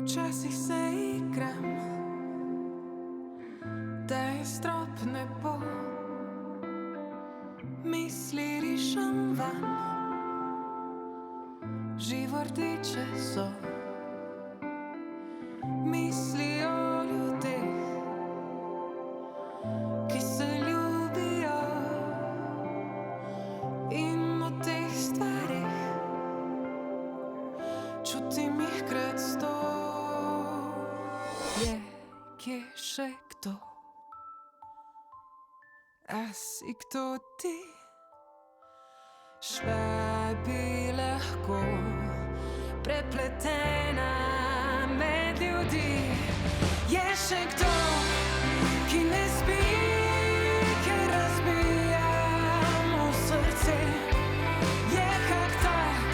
Včasih se igram, da je strop nebo, misli rišem van, živortiče so, misli o ljudeh, ki se ljubijo, in o teh stvarih čutim jih krat 100. Je kje še kdo? A si kdo ti? Šla bi lahko prepletena med ljudi. Je še kdo, ki ne spi, ker razbija mu srce? Je kak tak,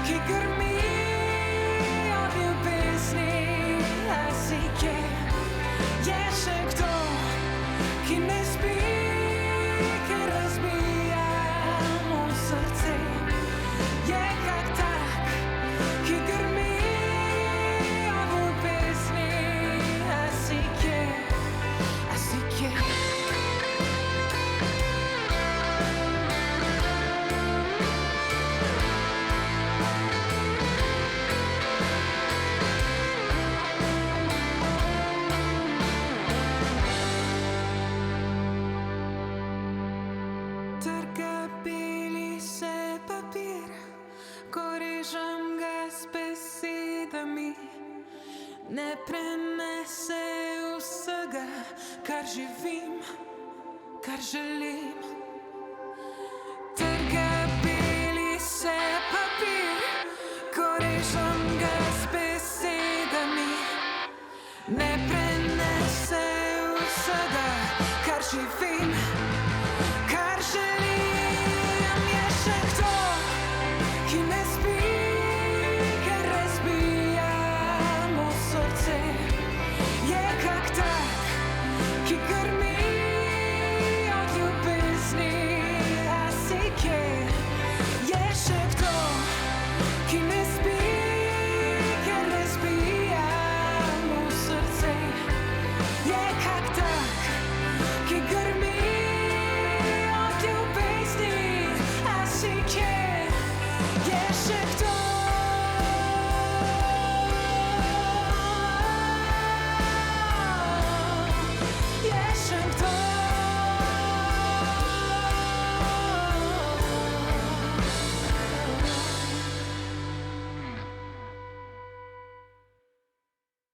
ki grmi od ljubezni? A si kje? Je še kdo, ki ne spi, ker razbija mu srce? Je kak tak, ki grmi od ljubezni? A si kje? A si kje? Trga beli se papir, ko režem ga s besedami, ne prenese vsega, kar živim, kar želim.